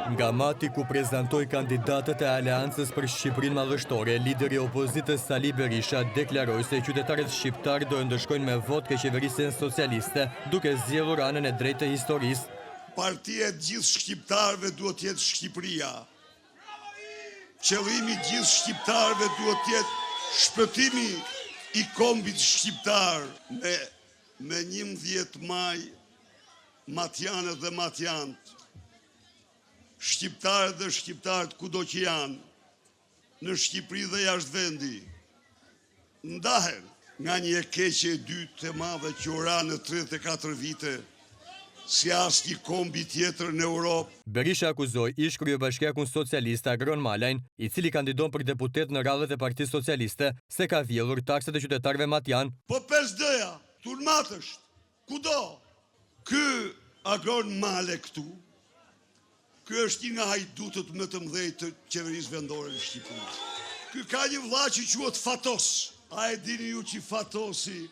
Nga Mati ku prezantoi kandidatët e Aleancës për Shqipërinë Madhështore, lideri i opozitës Sali Berisha deklaroi se qytetarët shqiptar do ndëshkojnë me votë ke qeverisjen socialiste, duke zgjedhur anën e drejtë të historisë. Partia e gjithë shqiptarëve duhet të jetë Shqipëria. Qëllimi i gjithë shqiptarëve duhet të jetë shpëtimi i kombit shqiptar. Me 11 maj, matjanët dhe matjanët, shqiptarët dhe shqiptarët kudo që janë, në Shqipëri dhe jashtë vendi, ndahen nga një e keqe e dytë e madhe që ura në 34 vite, si asnjë kombi tjetër në Europë. Berisha akuzoi ish kryebashkiakun socialist Agron Malajn, i cili kandidon për deputet në radhët e Partisë Socialiste, se ka vjedhur takset e qytetarëve matjan. Po 5D-ja, Turmatësht, kudo? Ky Agron Male këtu, ky është një nga hajdutët më të mëdhenj të qeverisë vendore në Shqipëri. Ky ka një vëlla që quhet Fatos. A e dini ju që Fatosi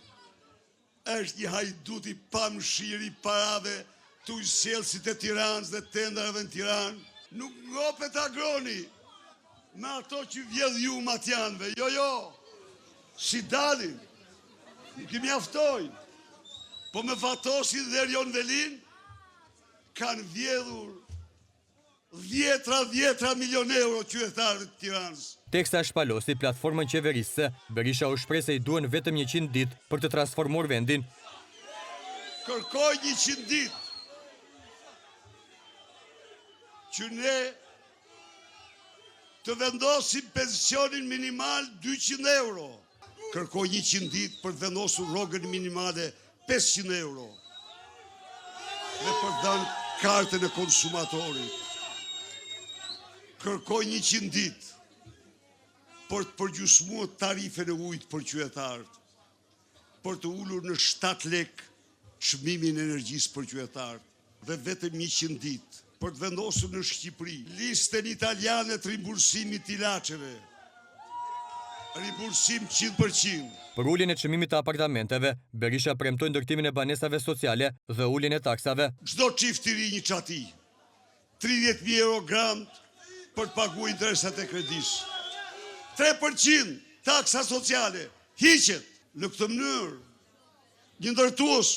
është një hajdut i pamëshirë i parave të ujëselësit e Tiranës dhe tendarëve në Tiranë? Nuk ngopet Agroni me ato që vjedh ju matjanëve. Jo, si dalin, nuk i mjaftojnë. Po me Fatosi dhe Erion Velin kanë vjedhur 10 milion euro qytetarëve të Tiranës. Teksa shpalosi platformën qeverisë, Berisha u shpreh se i duhen vetëm 100 ditë për të transformuar vendin. Kërkoj 100 ditë që ne të vendosim pensionin minimal 200 euro. Kërkoj 100 ditë për të vendosur rrogën minimale 500 euro. Dhe për të dhënë kartën e konsumatorit. Kërkoj 100 ditë për të përgjysmuar tarifën e ujit për qytetarët, për të ulur në 7 lekë çmimin e energjisë për qytetarët, dhe vetëm 100 ditë për të vendosur në Shqipëri listën italiane të rimbursimit të ilaçeve. Rimbursim 100%. Për uljen e çmimit të apartamenteve, Berisha premtoi ndërtimin e banesave sociale dhe uljen e taksave. Çdo çift i ri një çati, 30.000 euro grant për të paguar interesat e kredisë. 3% taksa sociale hiqet. Në këtë mënyrë, një ndërtues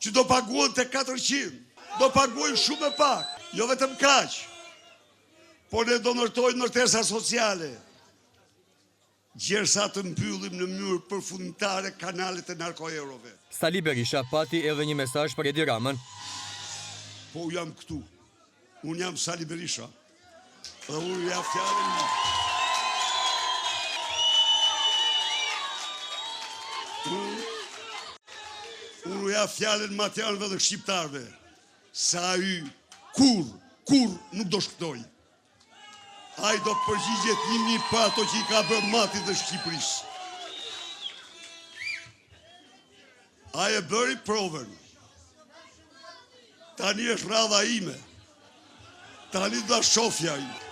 që do paguan te 400, do paguajnë shumë e pak, jo vetëm kaq, por ne do ndërtojmë ndërtesa sociale, gjersa të mbyllim në mënyrë përfundimtare kanalet e narkoerove. Sali Berisha pati edhe një mesazh për Edi Ramën. Po jam këtu, unë jam Sali Berisha, dhe unë ja fjalën. Unë ja fjalën matjanëve dhe shqiptarëve, sa ai kur nuk do shpëtoj. Ai do përgjigjet 1000 për ato që i ka bërë Matit dhe Shqipërisë. Ai e bëri provën. Tani është radha ime. Tani do shofja ime.